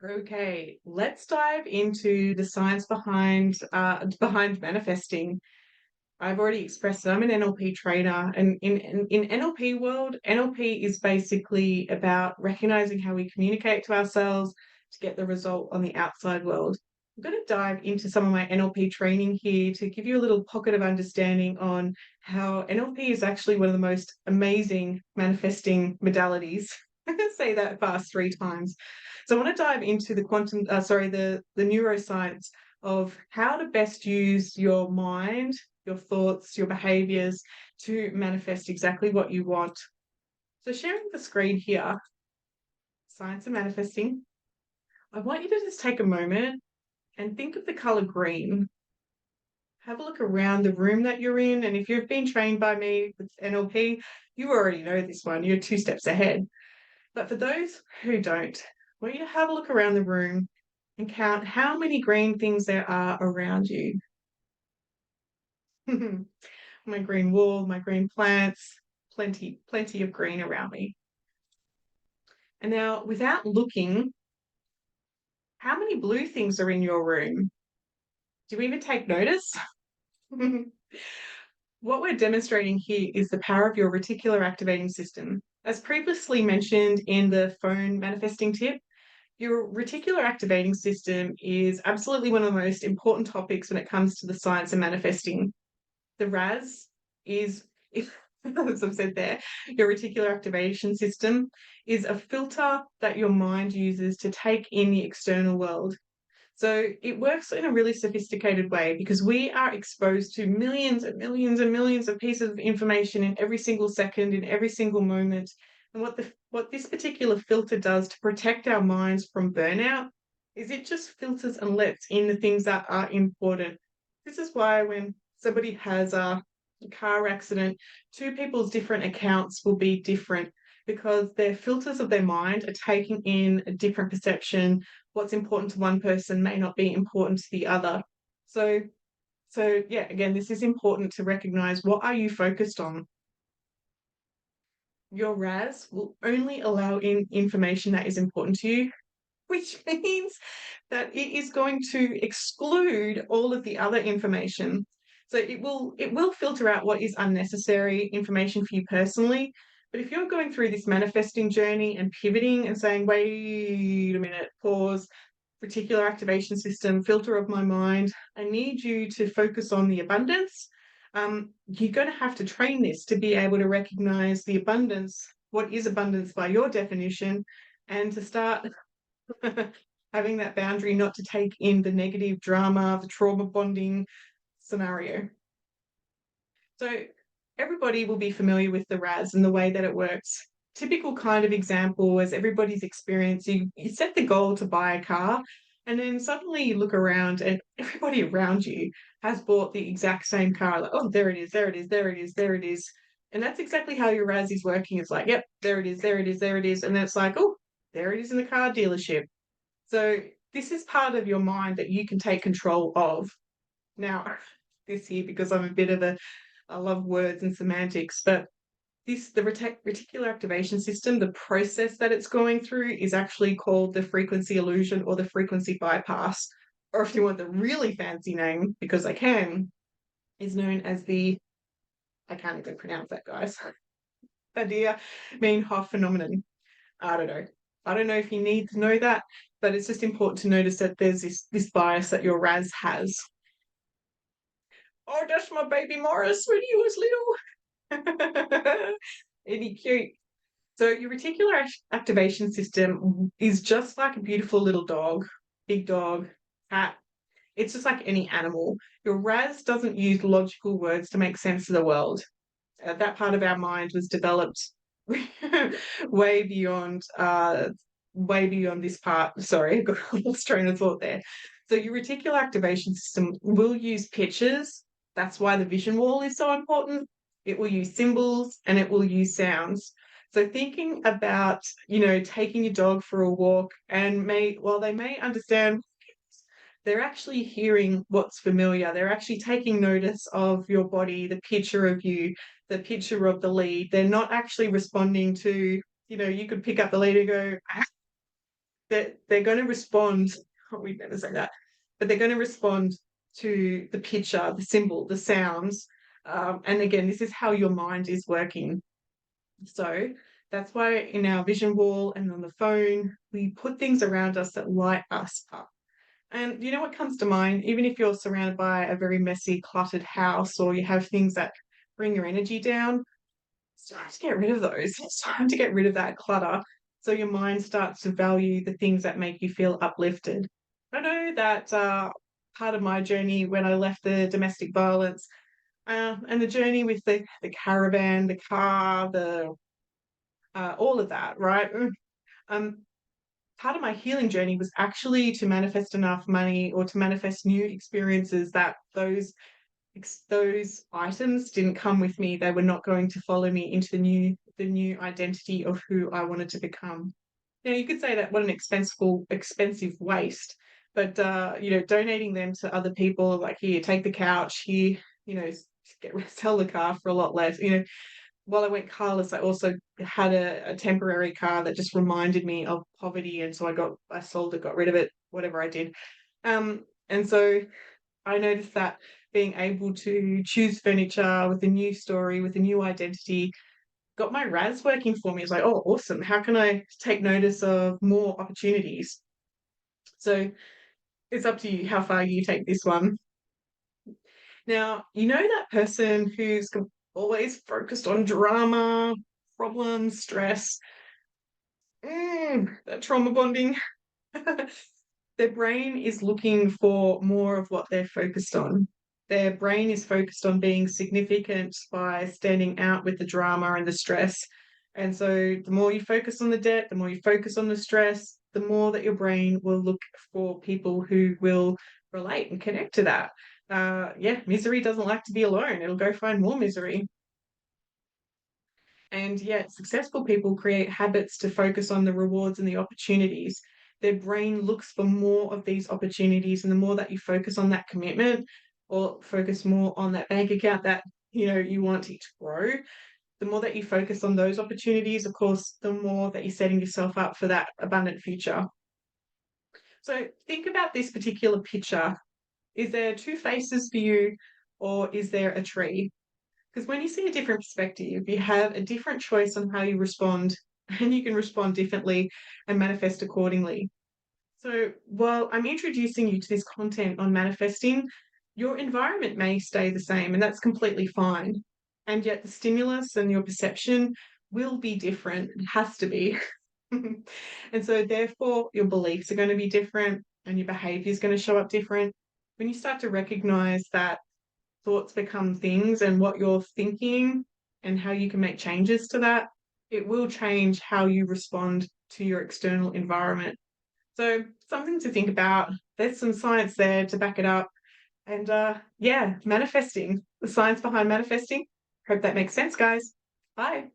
Okay, let's dive into the science behind manifesting. I've already expressed that I'm an NLP trainer, and in NLP world, NLP is basically about recognizing how we communicate to ourselves to get the result on the outside world. I'm going to dive into some of my NLP training here to give you a little pocket of understanding on how NLP is actually one of the most amazing manifesting modalities. I'm going to say that fast three times. So I want to dive into the neuroscience of how to best use your mind, your thoughts, your behaviors to manifest exactly what you want. So sharing the screen here, science of manifesting, I want you to just take a moment and think of the color green. Have a look around the room that you're in. And if you've been trained by me with NLP, you already know this one. You're two steps ahead. But for those who don't, I want you to have a look around the room and count how many green things there are around you. My green wall, my green plants, plenty of green around me. And now, without looking, how many blue things are in your room? Do you even take notice? What we're demonstrating here is the power of your reticular activating system. As previously mentioned in the phone manifesting tip, your reticular activating system is absolutely one of the most important topics when it comes to the science of manifesting. The RAS is, as I've said there, your reticular activation system is a filter that your mind uses to take in the external world. So it works in a really sophisticated way because we are exposed to millions and millions and millions of pieces of information in every single second, in every single moment. And what this particular filter does to protect our minds from burnout is it just filters and lets in the things that are important. This is why when somebody has a car accident, two people's different accounts will be different because their filters of their mind are taking in a different perception. What's important to one person may not be important to the other. So, so yeah, again, this is important to recognize what are you focused on. Your RAS will only allow in information that is important to you, which means that it is going to exclude all of the other information. So it will filter out what is unnecessary information for you personally. But if you're going through this manifesting journey and pivoting and saying, wait a minute, pause, reticular activation system, filter of my mind, I need you to focus on the abundance. You're going to have to train this to be able to recognize the abundance, what is abundance by your definition, and to start having that boundary not to take in the negative drama, the trauma bonding scenario. So everybody will be familiar with the RAS and the way that it works. Typical kind of example as everybody's experience, you set the goal to buy a car and then suddenly you look around and everybody around you has bought the exact same car. Like, oh, there it is, there it is, there it is, there it is. And that's exactly how your RAS is working. It's like, yep, there it is, there it is, there it is. And then it's like, oh, there it is in the car dealership. So this is part of your mind that you can take control of. Now, this here, because I'm a bit of I love words and semantics, but the reticular activation system, the process that it's going through is actually called the frequency illusion or the frequency bypass. Or if you want the really fancy name, because I can, is known as I can't even pronounce that, guys. Idea mean Hoff phenomenon. I don't know. I don't know if you need to know that, but it's just important to notice that there's this bias that your RAS has. Oh, that's my baby Morris when he was little. Isn't he cute? So your reticular activation system is just like a beautiful little dog, big dog, cat. It's just like any animal. Your RAS doesn't use logical words to make sense of the world. That part of our mind was developed way beyond this part. Sorry, I got a lost train of thought there. So your reticular activation system will use pictures. That's why the vision wall is so important. It will use symbols and it will use sounds. So thinking about, taking your dog for a walk and while they may understand, they're actually hearing what's familiar. They're actually taking notice of your body, the picture of you, the picture of the lead. They're not actually responding to, you could pick up the lead and go, ah. they're going to respond. Oh, we'd never say that, but they're going to respond to the picture, the symbol, the sounds. And again, this is how your mind is working. So that's why in our vision wall and on the phone, we put things around us that light us up. And you know what comes to mind? Even if you're surrounded by a very messy, cluttered house, or you have things that bring your energy down, it's time to get rid of those. It's time to get rid of that clutter so your mind starts to value the things that make you feel uplifted. I know that part of my journey when I left the domestic violence and the journey with the caravan, the car, the all of that, right? Um, Part of my healing journey was actually to manifest enough money or to manifest new experiences that those items didn't come with me. They were not going to follow me into the new identity of who I wanted to become. Now you could say that what an expensive waste, but donating them to other people, like here, take the couch, here, sell the car for a lot less. While I went carless, I also had a temporary car that just reminded me of poverty, and so I sold it, got rid of it, whatever I did. And so I noticed that being able to choose furniture with a new story, with a new identity, got my RAS working for me. It's like, oh, awesome. How can I take notice of more opportunities? So it's up to you how far you take this one. Now, you know that person who's always focused on drama, problems, stress, that trauma bonding. Their brain is looking for more of what they're focused on. Their brain is focused on being significant by standing out with the drama and the stress. And so the more you focus on the debt, the more you focus on the stress, the more that your brain will look for people who will relate and connect to that. Yeah, misery doesn't like to be alone. It'll go find more misery. And yet, successful people create habits to focus on the rewards and the opportunities. Their brain looks for more of these opportunities, and the more that you focus on that commitment or focus more on that bank account that you want it to grow, the more that you focus on those opportunities, of course, the more that you're setting yourself up for that abundant future. So think about this particular picture. Is there two faces for you, or is there a tree? Because when you see a different perspective, you have a different choice on how you respond, and you can respond differently and manifest accordingly. So, while I'm introducing you to this content on manifesting, your environment may stay the same, and that's completely fine. And yet, the stimulus and your perception will be different. It has to be. And so, therefore, your beliefs are going to be different and your behavior is going to show up different. When you start to recognize that thoughts become things and what you're thinking and how you can make changes to that, it will change how you respond to your external environment. So, something to think about. There's some science there to back it up. And yeah, manifesting, the science behind manifesting. Hope that makes sense, guys. Bye.